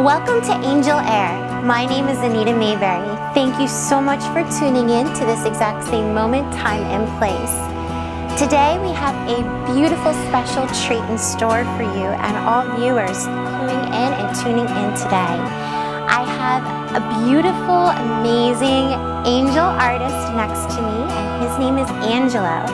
Welcome to Angel Air. My name is Anita Mayberry. Thank you so much for tuning in to this exact same moment, time, and place. Today we have a beautiful special treat in store for you and all viewers cluing in and tuning in today. I have a beautiful, amazing angel artist next to me, and his name is Angelo.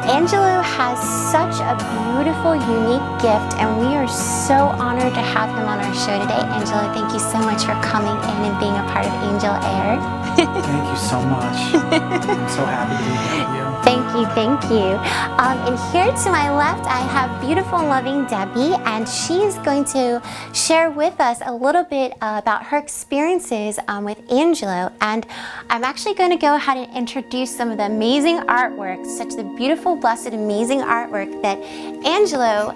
Angelo has such a beautiful, unique gift, and we are so honored to have him on our show today. Angelo, thank you so much for coming in and being a part of Angel Air. Thank you so much. I'm so happy to be here with you. Thank you. And here to my left, I have beautiful and loving Debbie, and she is going to share with us a little bit about her experiences with Angelo. And I'm actually going to go ahead and introduce some of the amazing artwork, such the beautiful, blessed, amazing artwork that Angelo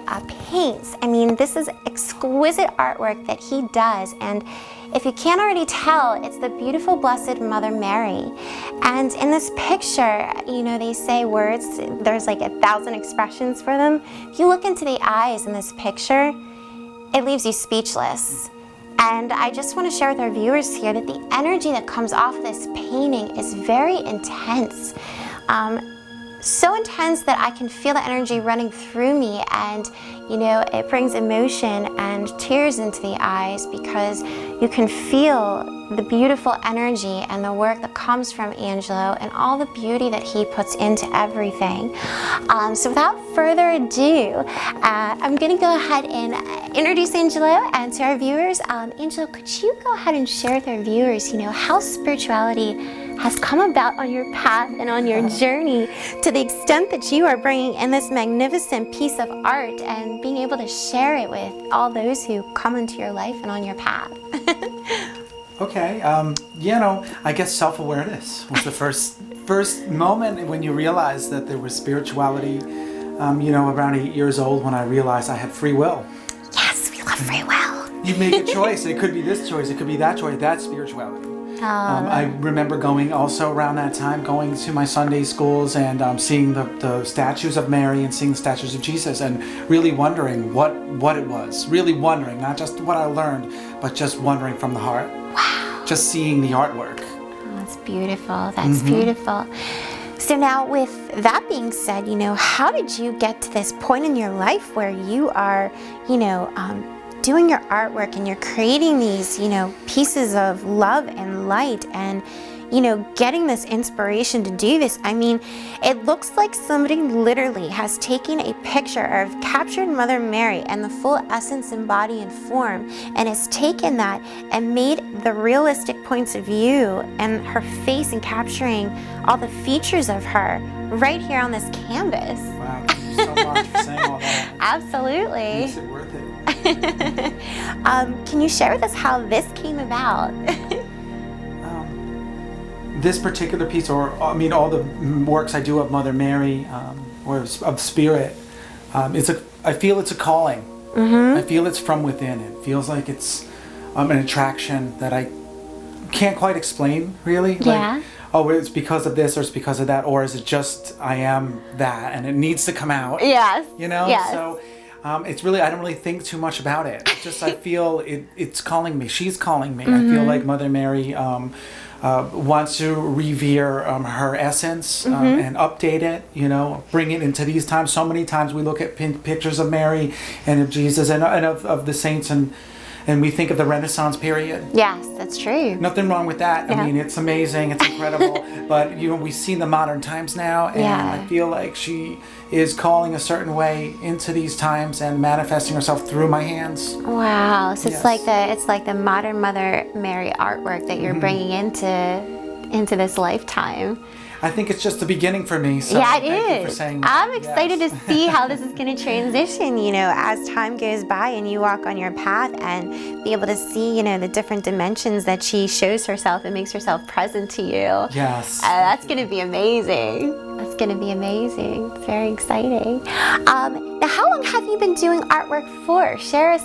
paints. I mean, this is exquisite artwork that he does, and if you can't already tell, it's the beautiful Blessed Mother Mary. And in this picture, you know, they say words, there's like 1,000 expressions for them. If you look into the eyes in this picture, it leaves you speechless. And I just want to share with our viewers here that the energy that comes off of this painting is very intense. So intense that I can feel the energy running through me, and you know, it brings emotion and tears into the eyes because you can feel the beautiful energy and the work that comes from Angelo and all the beauty that he puts into everything. So without further ado, I'm going to go ahead and introduce Angelo, and to our viewers, Angelo, could you go ahead and share with our viewers, you know, how spirituality has come about on your path and on your journey to the extent that you are bringing in this magnificent piece of art and being able to share it with all those who come into your life and on your path. Okay, you know, I guess self-awareness was the first moment when you realize that there was spirituality. You know, around 8 years old when I realized I had free will. Yes, we love free will. You make a choice. It could be this choice. It could be that choice. That's spirituality. I remember going also around that time, going to my Sunday schools and seeing the statues of Mary and seeing the statues of Jesus, and really wondering what it was. Really wondering, not just what I learned, but just wondering from the heart. Wow. Just seeing the artwork. Oh, that's beautiful. That's beautiful. So now, with that being said, you know, how did you get to this point in your life where you are, you know, doing your artwork and you're creating these, you know, pieces of love and light and, you know, getting this inspiration to do this? I mean, it looks like somebody literally has taken a picture of captured Mother Mary and the full essence and body and form, and has taken that and made the realistic points of view and her face and capturing all the features of her right here on this canvas. Wow, thank you so much for saying all that. Absolutely. Makes it worth it. Can you share with us how this came about? This particular piece, or I mean all the works I do of Mother Mary, or of spirit, I feel it's a calling. I feel it's from within. It feels like it's an attraction that I can't quite explain, really. Yeah. Like, oh, it's because of this, or it's because of that, or is it just I am that and it needs to come out? Yes. You know? Yes. So it's really, I don't really think too much about it. It's just I feel it's calling me. She's calling me. I feel like Mother Mary wants to revere her essence and update it, you know, bring it into these times. So many times we look at pictures of Mary and of Jesus and of the saints, and we think of the Renaissance period. Yes, that's true. Nothing wrong with that. Yeah. I mean, it's amazing, it's incredible. But you know, we see the modern times now, and I feel like she is calling a certain way into these times and manifesting herself through my hands. Wow. So Yes. it's like the modern Mother Mary artwork that you're bringing into this lifetime. I think it's just the beginning for me. So Yeah, it thank you is. for saying that. I'm excited to see how this is going to transition, you know, as time goes by and you walk on your path and be able to see, you know, the different dimensions that she shows herself and makes herself present to you. Yes. That's going to be amazing. That's going to be amazing. It's very exciting. Now, how long have you been doing artwork for? Share us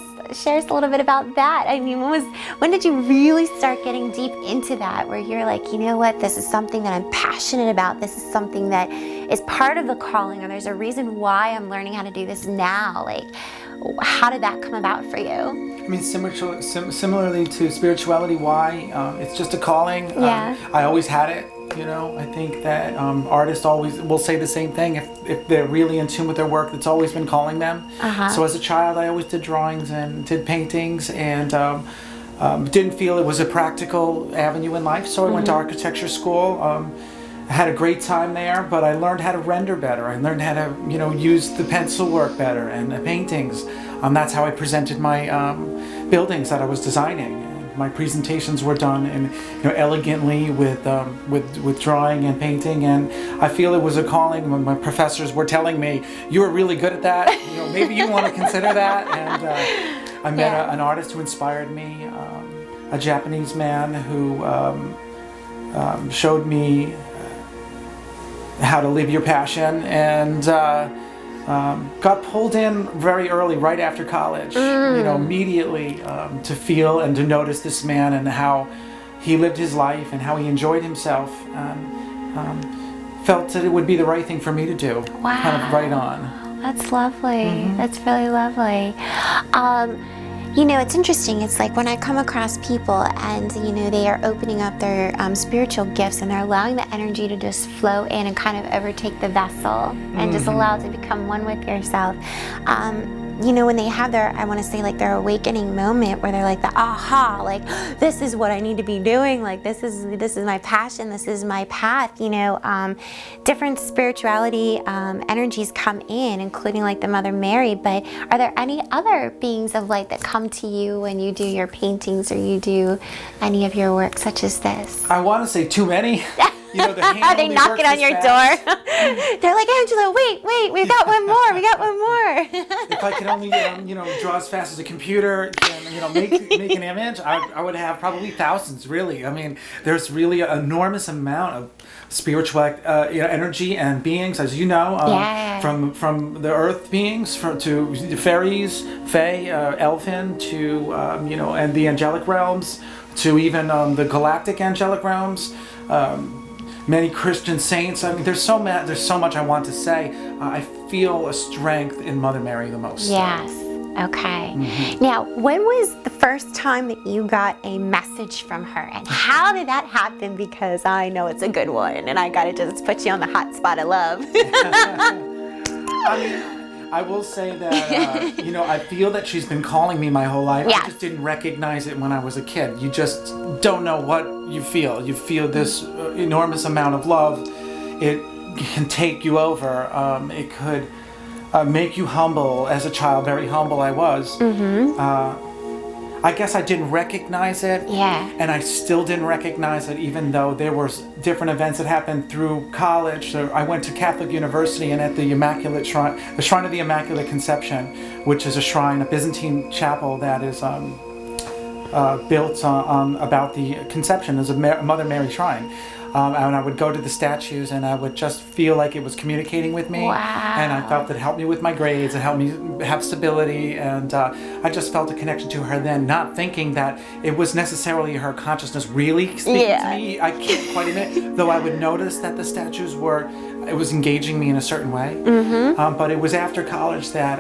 a little bit about that. I mean, when did you really start getting deep into that, where you're like, you know what, this is something that I'm passionate about, this is something that is part of the calling, or there's a reason why I'm learning how to do this now? Like, how did that come about for you? I mean, similarly to spirituality, why? It's just a calling. Yeah. I always had it. You know, I think that artists always will say the same thing. If they're really in tune with their work, it's always been calling them. So as a child, I always did drawings and did paintings, and didn't feel it was a practical avenue in life. So I went to architecture school. I had a great time there, but I learned how to render better. I learned how to, use the pencil work better and the paintings. That's how I presented my buildings that I was designing. My presentations were done in, elegantly with drawing and painting, and I feel it was a calling. When my professors were telling me, "You were really good at that. Maybe you want to consider that." And I met an artist who inspired me, a Japanese man who showed me how to live your passion, and got pulled in very early, right after college, immediately to feel and to notice this man and how he lived his life and how he enjoyed himself, and felt that it would be the right thing for me to do. Wow. Kind of right on. That's lovely. That's really lovely. It's interesting. It's like when I come across people and, they are opening up their spiritual gifts and they're allowing the energy to just flow in and kind of overtake the vessel and just allow it to become one with yourself. When they have their, I want to say like their awakening moment where they're like the aha, like this is what I need to be doing, like this is my passion, this is my path. Different spirituality energies come in, including like the Mother Mary. But are there any other beings of light that come to you when you do your paintings or you do any of your work such as this? I want to say too many. Are they knocking on your door? They're like, Angelo, wait, we got one more. If I could only, draw as fast as a computer and, make an image, I would have probably thousands, really. I mean, there's really an enormous amount of spiritual energy and beings, as you know, from the earth beings to the fairies, fae, elfin, to, and the angelic realms, to even the galactic angelic realms. Many Christian saints. I mean, there's so much I want to say. I feel a strength in Mother Mary the most. Yes. Okay. Now, when was the first time that you got a message from her, and how did that happen? Because I know it's a good one, and I gotta just put you on the hot spot of love. I mean, I will say that, I feel that she's been calling me my whole life. Yes. I just didn't recognize it when I was a kid. You just don't know what you feel. You feel this enormous amount of love. It can take you over. It could make you humble. As a child, very humble I was. I guess I didn't recognize it. Yeah. And I still didn't recognize it, even though there were different events that happened through college. So I went to Catholic University, and at the Immaculate Shrine, the Shrine of the Immaculate Conception, which is a shrine, a Byzantine chapel that is built on about the conception as a Mother Mary shrine. And I would go to the statues, and I would just feel like it was communicating with me. Wow. And I felt it helped me with my grades, it helped me have stability, and I just felt a connection to her then, not thinking that it was necessarily her consciousness really speaking to me. I can't quite admit, though I would notice that the statues it was engaging me in a certain way. But it was after college that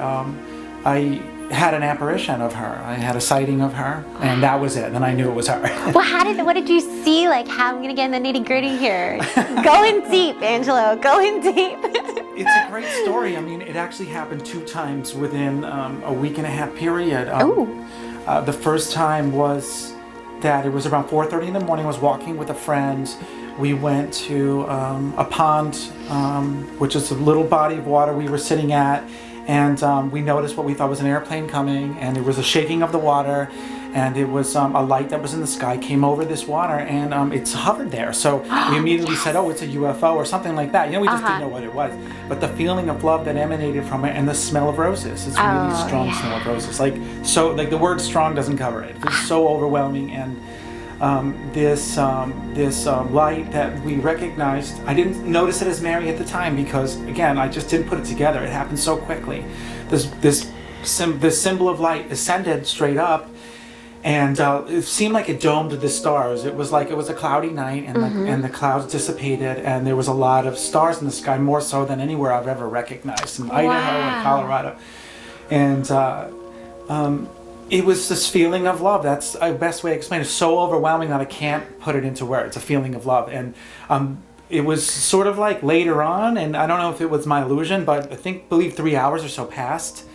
I had an apparition of her. I had a sighting of her, and that was it. And I knew it was her. Well, what did you see? Like, how I'm gonna get in the nitty gritty here. Go in deep, Angelo. Go in deep. It's a great story. I mean, it actually happened 2 times within a week and a half period. The first time was that it was around 4:30 in the morning. I was walking with a friend. We went to a pond, which is a little body of water we were sitting at. And we noticed what we thought was an airplane coming, and there was a shaking of the water, and it was a light that was in the sky came over this water, and it's hovered there. So we immediately said, oh, it's a UFO or something like that. We just didn't know what it was. But the feeling of love that emanated from it, and the smell of roses, it's really strong smell of roses. Like the word strong doesn't cover it. It's so overwhelming, and this light that we recognized, I didn't notice it as Mary at the time because, again, I just didn't put it together. It happened so quickly. This symbol of light ascended straight up, and it seemed like it domed the stars. It was like it was a cloudy night, and the clouds dissipated, and there was a lot of stars in the sky, more so than anywhere I've ever recognized, in Idaho and Colorado. And It was this feeling of love. That's the best way to explain it. It's so overwhelming that I can't put it into words. A feeling of love. And it was sort of like later on, and I don't know if it was my illusion, but I believe 3 hours or so passed.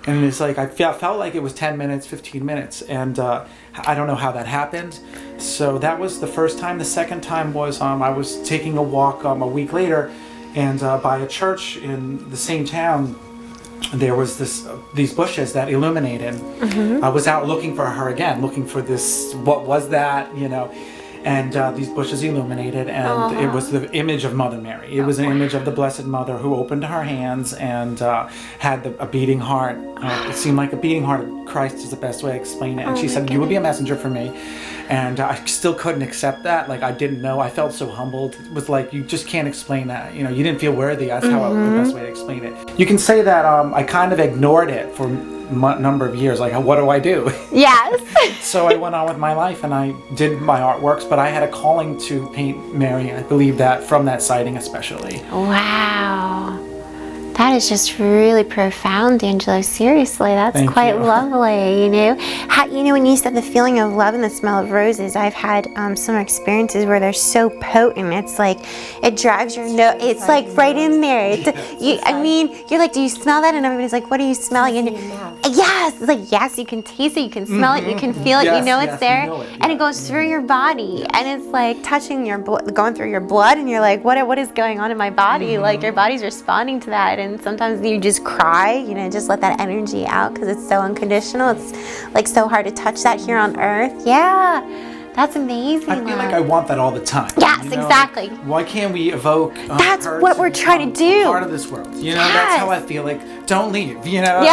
And it's like I felt like it was 10 minutes, 15 minutes. And I don't know how that happened. So that was the first time. The second time was I was taking a walk a week later, and by a church in the same town, there was these bushes that illuminated. I was out looking for her again, looking for this, what was that, and these bushes illuminated, and it was the image of Mother Mary. It was an image of the Blessed Mother who opened her hands and had a beating heart. It seemed like a beating heart of Christ is the best way to explain it. And she said, "You will be a messenger for me." And I still couldn't accept that. Like, I didn't know. I felt so humbled. It was like, you just can't explain that. You didn't feel worthy. That's how the best way to explain it. You can say that I kind of ignored it for a number of years. Like, what do I do? Yes. So I went on with my life, and I did my artworks, but I had a calling to paint Mary. I believe that from that sighting especially. Wow. That is just really profound, Angelo. Seriously, that's Thank quite you. lovely. When you said the feeling of love and the smell of roses, I've had some experiences where they're so potent. It's like it drives your nose. It's like right in there. You're like, do you smell that? And everybody's like, what do you smell? Yes, it's like yes, you can taste it, you can smell it, you can feel it. Yes, you know it's there, you know it. and it goes through your body, and it's like touching your going through your blood, and you're like, what is going on in my body? Like your body's responding to that. And sometimes you just cry, just let that energy out because it's so unconditional. It's like so hard to touch that here on earth. Yeah, that's amazing. I feel like I want that all the time. Yes, exactly. Why can't we evoke That's her what to we're trying to do. Part of this world. That's Yes. how I feel. Like, don't leave. Yeah.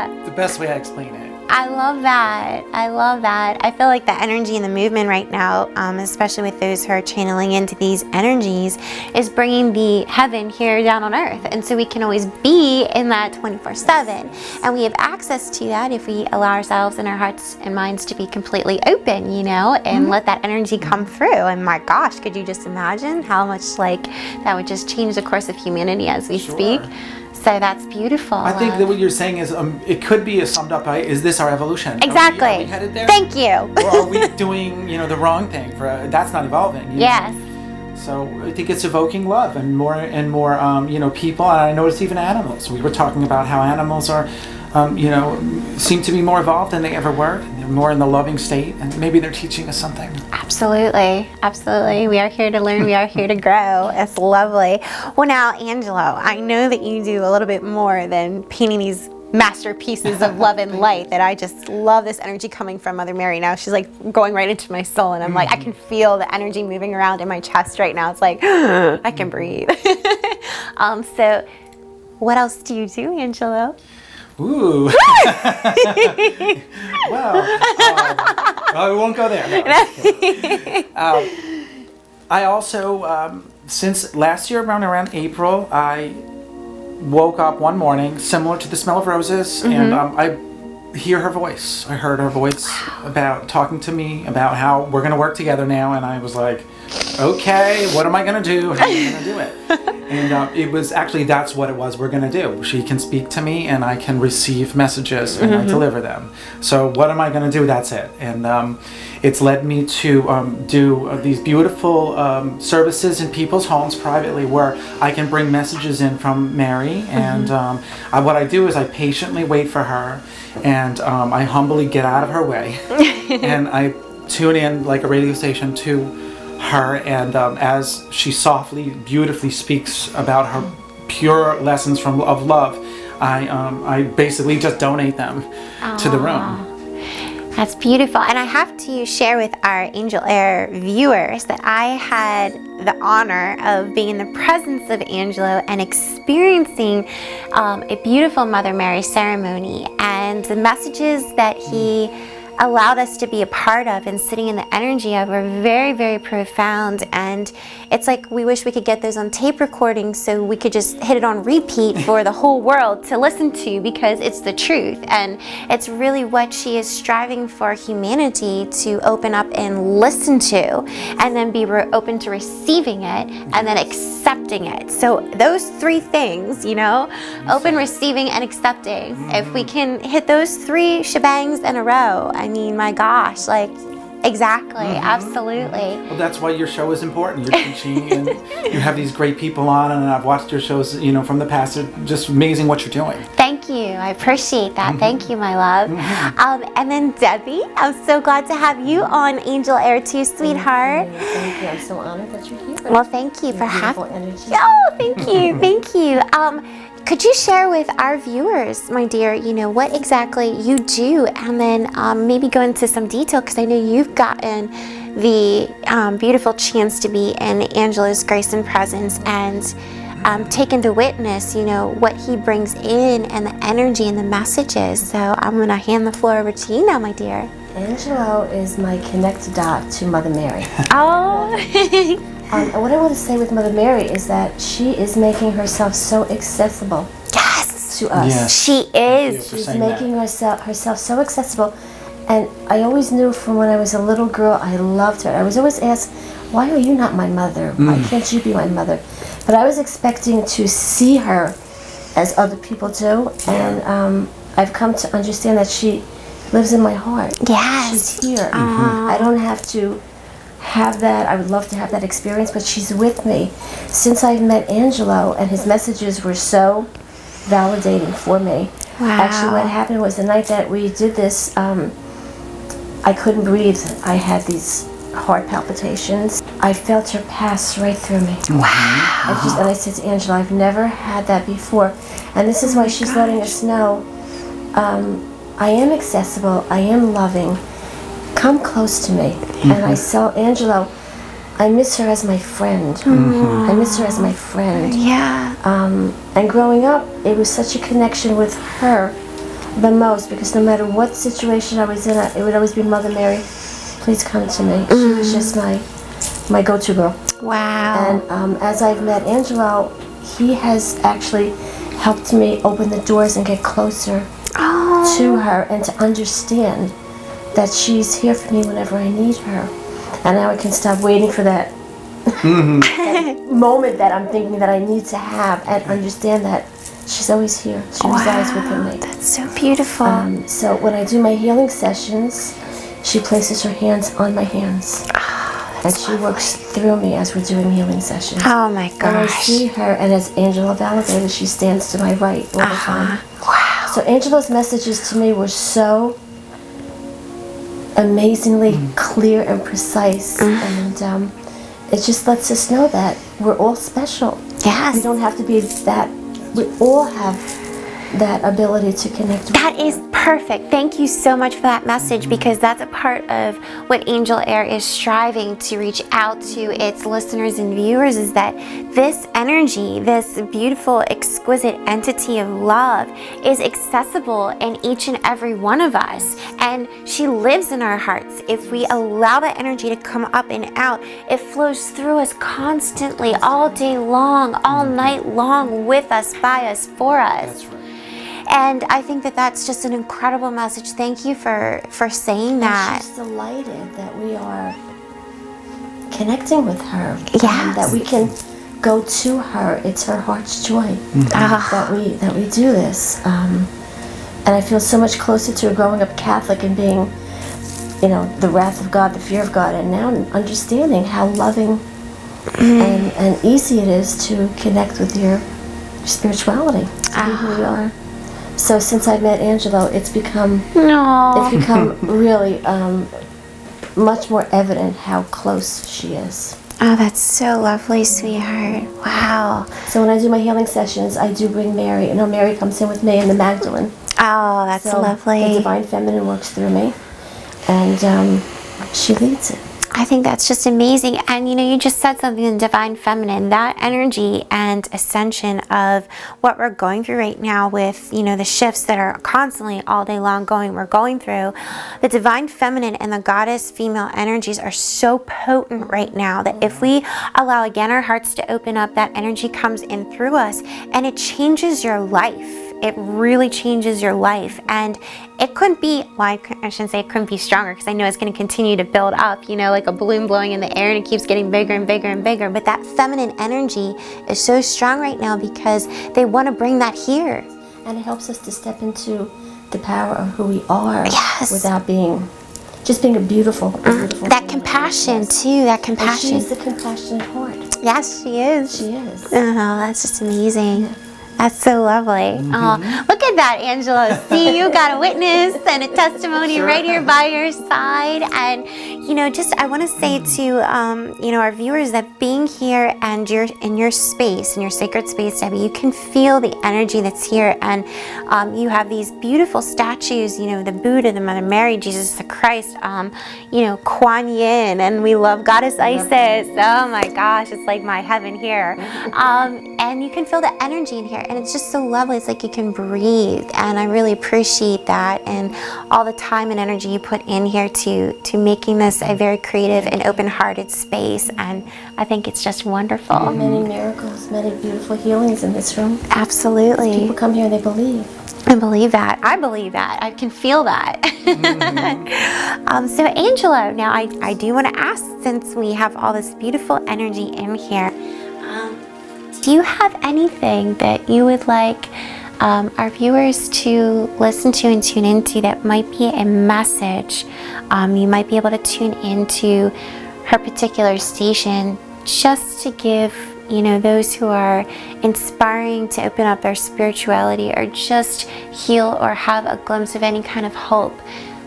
That's the best way I explain it. I love that. I feel like the energy and the movement right now, especially with those who are channeling into these energies, is bringing the heaven here down on earth. And so we can always be in that 24/7. And we have access to that if we allow ourselves and our hearts and minds to be completely open, and let that energy come through. And my gosh, could you just imagine how much that would just change the course of humanity as we speak? So that's beautiful. I think that what you're saying is it could be summed up by, is this our evolution? Exactly. Are we headed there? Thank you. Or are we doing, the wrong thing? That's not evolving. Yes. So I think it's evoking love and more people. And I notice even animals. We were talking about how animals are, seem to be more evolved than they ever were. They're more in the loving state, and maybe they're teaching us something. Absolutely. We are here to learn. We are here to grow. It's lovely. Well, now, Angelo, I know that you do a little bit more than painting these masterpieces of love and light. That I just love this energy coming from Mother Mary. Now she's like going right into my soul, and I'm like, I can feel the energy moving around in my chest right now. It's like I can breathe. So, what else do you do, Angelo? Ooh. Well, we won't go there. No, I also, since last year around April, I woke up one morning similar to the smell of roses, and I hear her voice. I heard her voice about talking to me about how we're going to work together now, and I was like, okay, what am I going to do? How am I going to do it? And it was actually, that's what it was we're going to do. She can speak to me, and I can receive messages, and I deliver them. So what am I going to do? That's it. And it's led me to do these beautiful services in people's homes privately, where I can bring messages in from Mary. And what I do is I patiently wait for her, and I humbly get out of her way. And I tune in like a radio station to her, and as she softly, beautifully speaks about her pure lessons of love, I basically just donate them to the room. That's beautiful. And I have to share with our Angel Air viewers that I had the honor of being in the presence of Angelo and experiencing a beautiful Mother Mary ceremony, and the messages that he allowed us to be a part of and sitting in the energy of are very, very profound. And it's like we wish we could get those on tape recording so we could just hit it on repeat for the whole world to listen to, because it's the truth. And it's really what she is striving for humanity to open up and listen to, and then be open to receiving it and then accepting it. So those three things, you know, open, receiving, and accepting. If we can hit those three shebangs in a row, I mean, my gosh, like, exactly, absolutely. Well, that's why your show is important. You're teaching, and you have these great people on, and I've watched your shows, you know, from the past. It's just amazing what you're doing. Thank you. I appreciate that. Thank you, my love. And then Debbie, I'm so glad to have you on Angel Air too, sweetheart. Thank you. I'm so honored that you're here. Well, thank you for having me. Oh, thank you. Thank you. Could you share with our viewers, my dear, you know, what exactly you do, and then maybe go into some detail, because I know you've gotten the beautiful chance to be in Angelo's grace and presence and taken to witness, you know, what he brings in and the energy and the messages. So I'm going to hand the floor over to you now, my dear. Angelo is my connect dot to Mother Mary. Oh. And what I want to say with Mother Mary is that she is making herself so accessible to us. Yes. She is. She's making herself so accessible. And I always knew from when I was a little girl, I loved her. I was always asked, why are you not my mother? Why can't you be my mother? But I was expecting to see her as other people do. And I've come to understand that she lives in my heart. Yes. She's here. I don't have to have that. I would love to have that experience, but she's with me. Since I've met Angelo, and his messages were so validating for me. Wow. Actually, what happened was the night that we did this, I couldn't breathe. I had these heart palpitations. I felt her pass right through me. Wow. And I said to Angelo, I've never had that before. And this is why she's letting us know, I am accessible, I am loving. Come close to me. And I tell Angelo, I miss her as my friend. I miss her as my friend. Yeah. And growing up, it was such a connection with her the most, because no matter what situation I was in, it would always be, Mother Mary, please come to me. She was just my go-to girl. Wow. And as I've met Angelo, he has actually helped me open the doors and get closer to her, and to understand that she's here for me whenever I need her. And now I can stop waiting for that, that moment that I'm thinking that I need to have, and understand that she's always here. She resides within me. That's so beautiful. So when I do my healing sessions, she places her hands on my hands. And she works through me as we're doing healing sessions. Oh my And I gosh. see her, and as Angela validated, she stands to my right all the time. Wow. So Angela's messages to me were so amazingly clear and precise, and it just lets us know that we're all special. Yes. We don't have to be that. We all have that ability to connect with. That is perfect. Thank you so much for that message, because that's a part of what Angel Air is striving to reach out to its listeners and viewers, is that this energy, this beautiful, exquisite entity of love is accessible in each and every one of us. And she lives in our hearts. If we allow that energy to come up and out, it flows through us constantly, all day long, all night long, with us, by us, for us. That's right. And I think that that's just an incredible message. Thank you for saying that. She's delighted that we are connecting with her. Yes. That we can go to her. It's her heart's joy that we do this. And I feel so much closer to growing up Catholic and being, you know, the wrath of God, the fear of God, and now understanding how loving and easy it is to connect with your spirituality, to be who we are. So since I met Angelo, it's become really much more evident how close she is. Oh, that's so lovely, sweetheart. Wow. So when I do my healing sessions, I do bring Mary. You know, Mary comes in with me in the Magdalene. Oh, that's So lovely. the Divine Feminine works through me, and she leads it. I think that's just amazing. And you just said something in divine feminine, that energy and ascension of what we're going through right now with, the shifts that are constantly all day long we're going through. The divine feminine and the goddess female energies are so potent right now that if we allow again our hearts to open up, that energy comes in through us and it changes your life. It really changes your life, and it couldn't be, I shouldn't say it couldn't be stronger, because I know it's going to continue to build up, like a balloon blowing in the air, and it keeps getting bigger and bigger and bigger. But that feminine energy is so strong right now because they want to bring that here. And it helps us to step into the power of who we are, yes, without being a beautiful that compassion too, that compassion. And she's the compassionate heart. Yes, she is. She is. Oh, that's just amazing. Yeah. That's so lovely. Oh, look at that, Angelo. See, you got a witness and a testimony right here by your side. And, I want to say to, our viewers that being here and you're in your space, in your sacred space, Debbie, you can feel the energy that's here. And you have these beautiful statues, the Buddha, the Mother Mary, Jesus the Christ, Kuan Yin, and we love Goddess Isis. Oh my gosh, it's like my heaven here. And you can feel the energy in here. And it's just so lovely. It's like you can breathe, and I really appreciate that, and all the time and energy you put in here to making this a very creative and open-hearted space. And I think it's just wonderful. Many miracles, many beautiful healings in this room. Absolutely. People come here and they believe. I believe that. I believe that. I can feel that. So Angelo, now I do want to ask, since we have all this beautiful energy in here, do you have anything that you would like our viewers to listen to and tune into that might be a message? You might be able to tune into her particular station just to give, those who are inspiring to open up their spirituality or just heal or have a glimpse of any kind of hope.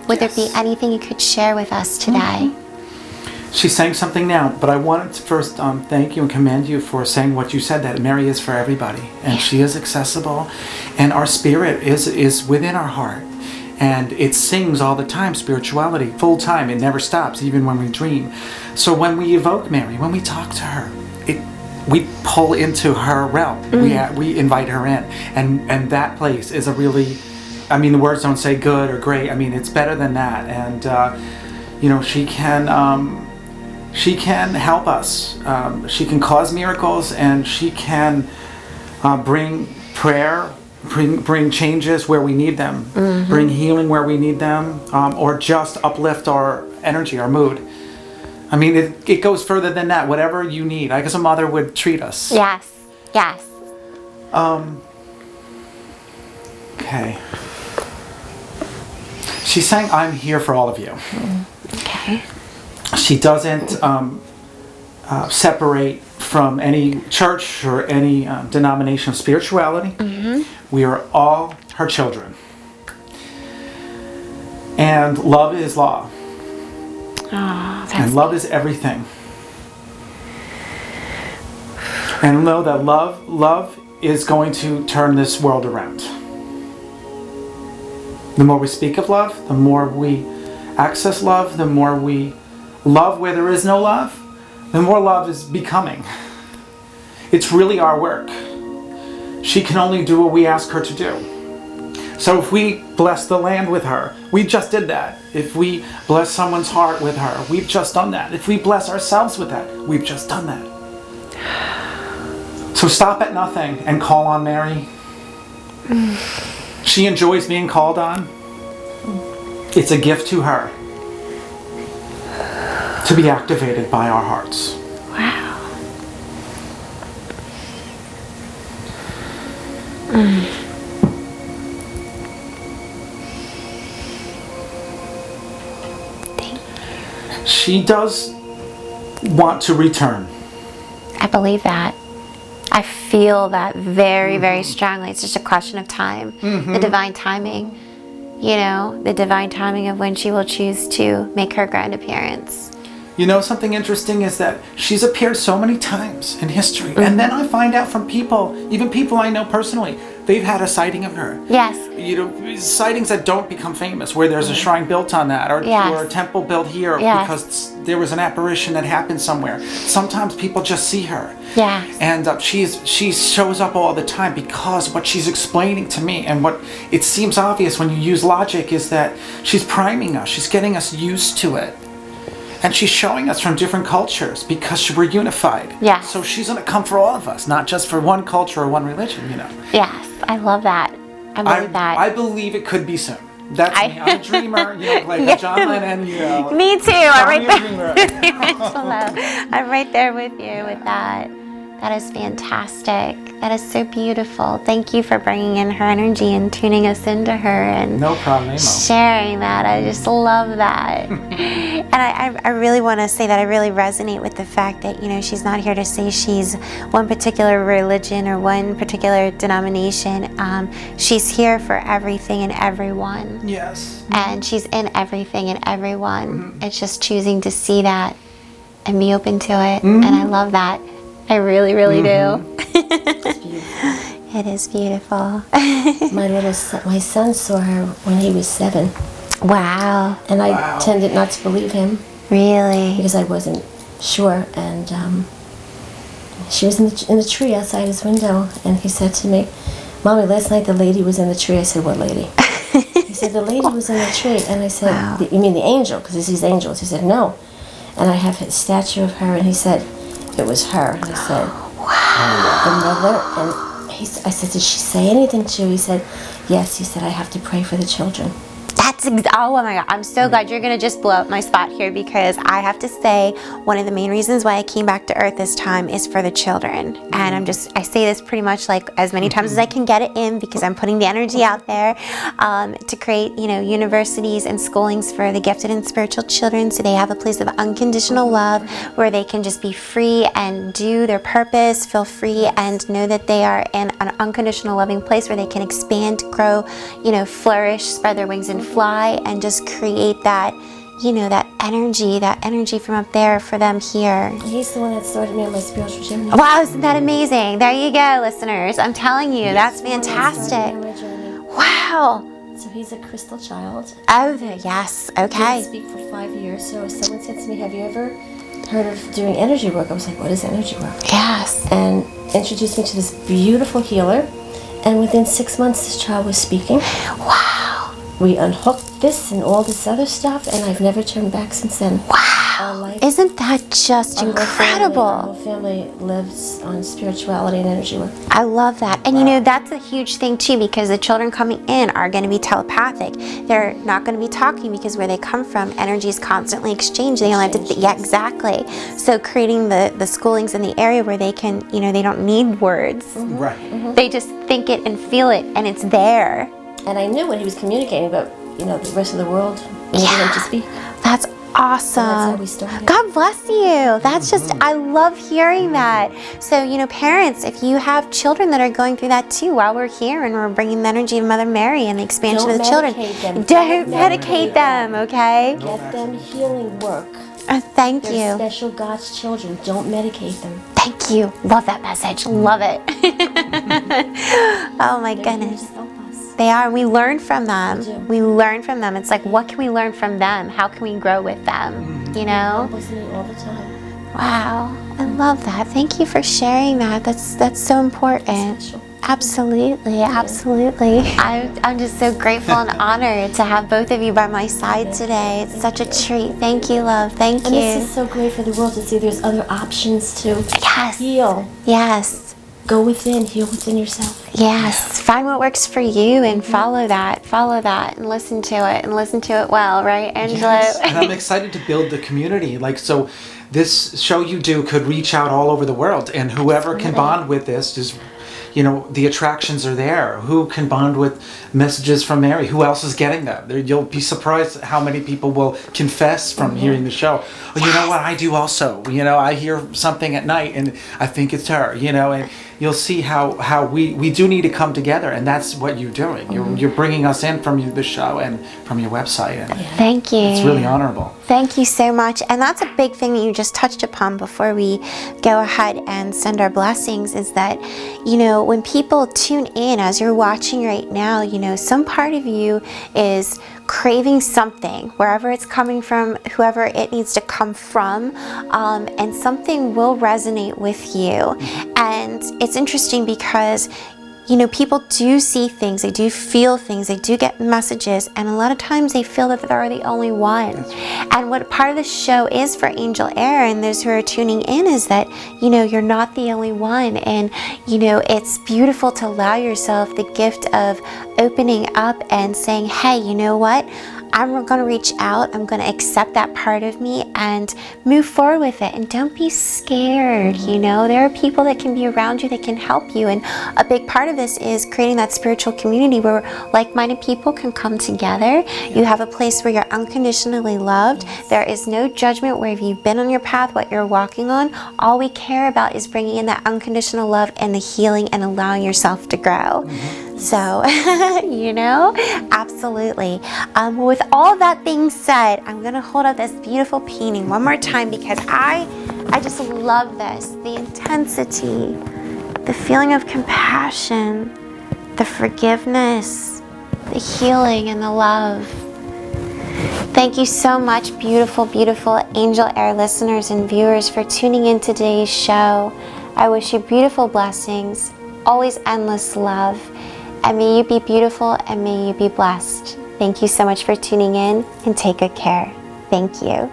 Would there be anything you could share with us today? She's saying something now, but I wanted to first thank you and commend you for saying what you said, that Mary is for everybody, and she is accessible, and our spirit is within our heart, and it sings all the time, spirituality, full time. It never stops, even when we dream. So when we evoke Mary, when we talk to her, we pull into her realm. We invite her in, and that place is a really, the words don't say good or great. It's better than that, and she can help us. She can cause miracles, and she can bring prayer, bring changes where we need them, bring healing where we need them, or just uplift our energy, our mood. It goes further than that. Whatever you need, like as a mother would treat us. Yes. Yes. Okay. She's saying, "I'm here for all of you." Okay. She doesn't separate from any church or any denomination of spirituality. We are all her children. And love is law. And love is everything. And know that love is going to turn this world around. The more we speak of love, the more we access love, the more we love where there is no love, the more love is becoming. It's really our work. She can only do what we ask her to do. So if we bless the land with her, we just did that. If we bless someone's heart with her, we've just done that. If we bless ourselves with that, we've just done that. So stop at nothing and call on Mary. She enjoys being called on. It's a gift to her to be activated by our hearts. Wow. She does want to return. I believe that. I feel that very, very strongly. It's just a question of time. The divine timing. The divine timing of when she will choose to make her grand appearance. Something interesting is that she's appeared so many times in history. And then I find out from people, even people I know personally, they've had a sighting of her. Yes. You know, sightings that don't become famous, where there's a shrine built on that, or a temple built here because there was an apparition that happened somewhere. Sometimes people just see her. Yeah. And she shows up all the time because what she's explaining to me, and what it seems obvious when you use logic, is that she's priming us. She's getting us used to it. And she's showing us from different cultures because we're unified. Yeah. So she's going to come for all of us, not just for one culture or one religion, you know. Yes, I love that. I believe that. I believe it could be soon. That's me. I'm a dreamer, you know, like a John Lennon, you know. Me too. I'm right there. Dreamer. I'm right there with you with that. That is fantastic. That is so beautiful. Thank you for bringing in her energy and tuning us into her and no problemo. Sharing that. I just love that. And I really want to say that I really resonate with the fact that, you know, she's not here to say she's one particular religion or one particular denomination. She's here for everything and everyone. Yes. And she's in everything and everyone. It's just choosing to see that and be open to it. And I love that. I really, really do. It's beautiful. It is beautiful. My son saw her when he was 7. Wow. And I tended not to believe him. Really? Because I wasn't sure. And she was in the tree outside his window. And he said to me, "Mommy, last night the lady was in the tree." I said, "What lady?" He said, "The lady was in the tree." And I said, "You mean the angel?" Because he sees angels. He said, "No." And I have a statue of her. And he said, "It was her." And I said, "Wow." The mother. And I said, "Did she say anything to you?" He said, "Yes." He said, "I have to pray for the children." Oh my God, I'm so glad you're gonna just blow up my spot here, because I have to say one of the main reasons why I came back to Earth this time is for the children. And I say this pretty much like as many times as I can get it in, because I'm putting the energy out there to create, you know, universities and schoolings for the gifted and spiritual children, so they have a place of unconditional love where they can just be free and do their purpose, feel free, and know that they are in an unconditional loving place where they can expand, grow, you know, flourish, spread their wings and fly, and just create that, you know, that energy from up there for them here. He's the one that started me on my spiritual journey. Wow, isn't that amazing? There you go, listeners. I'm telling you, that's fantastic. Wow. So he's a crystal child. Oh, yes. Okay. He didn't speak for 5 years. So someone said to me, "Have you ever heard of doing energy work?" I was like, "What is energy work?" Yes. And introduced me to this beautiful healer. And within 6 months, this child was speaking. Wow. We unhooked this and all this other stuff, and I've never turned back since then. Wow. Isn't that just incredible? Our whole family lives on spirituality and energy work. I love that. And you know, that's a huge thing too, because the children coming in are going to be telepathic. They're not going to be talking, because where they come from, energy is constantly exchanged. They only have to, yeah, exactly. So creating the schoolings in the area where they can, you know, they don't need words. Right. They just think it and feel it, and it's there. And I knew what he was communicating, but, you know, the rest of the world needed him to speak. That's awesome. And that's how we started. God bless you. That's just, I love hearing that. So, you know, parents, if you have children that are going through that too, while we're here and we're bringing the energy of Mother Mary and the expansion of the children, don't medicate them, okay? Get them healing work. Thank They're you. special God's children. Don't medicate them. Thank you. Love that message. Love it. Oh my goodness. Just help us. They are. We learn from them. We do. We learn from them. It's like, what can we learn from them? How can we grow with them? You know? I'm listening all the time. Wow. I love that. Thank you for sharing that. That's so important. Special. Absolutely, absolutely. I'm just so grateful and honored to have both of you by my side today. It's such a treat. Thank you, love. Thank And you. this is so great for the world to see there's other options to Yes. heal. Yes. Go within, heal within yourself. Yes. Find what works for you and follow that and listen to it well, right, Angelo? Yes. And I'm excited to build the community. Like, so this show you do could reach out all over the world, and whoever can bond with this is, you know, the attractions are there. Who can bond with messages from Mary. Who else is getting them? You'll be surprised how many people will confess from hearing the show. Well, you know what, I do also. I hear something at night and I think it's her, and you'll see how we do need to come together, and that's what you're doing. You're bringing us in from the show and from your website. And thank you. It's really honorable. Thank you so much. And that's a big thing that you just touched upon before we go ahead and send our blessings, is that, when people tune in, as you're watching right now, some part of you is craving something, wherever it's coming from, whoever it needs to come from, and something will resonate with you. And it's interesting because people do see things, they do feel things, they do get messages, and a lot of times they feel that they're the only one. And what part of the show is for Angel Air and those who are tuning in is that, you're not the only one. And, it's beautiful to allow yourself the gift of opening up and saying, hey, you know what? I'm going to reach out, I'm going to accept that part of me and move forward with it. And don't be scared, there are people that can be around you that can help you. And a big part of this is creating that spiritual community where like-minded people can come together. You have a place where you're unconditionally loved. There is no judgment where you've been on your path, what you're walking on. All we care about is bringing in that unconditional love and the healing and allowing yourself to grow. So, absolutely. With all that being said, I'm going to hold up this beautiful painting one more time because I just love this. The intensity, the feeling of compassion, the forgiveness, the healing, and the love. Thank you so much, beautiful, beautiful Angel Air listeners and viewers, for tuning in today's show. I wish you beautiful blessings, always endless love. And may you be beautiful and may you be blessed. Thank you so much for tuning in, and take good care. Thank you.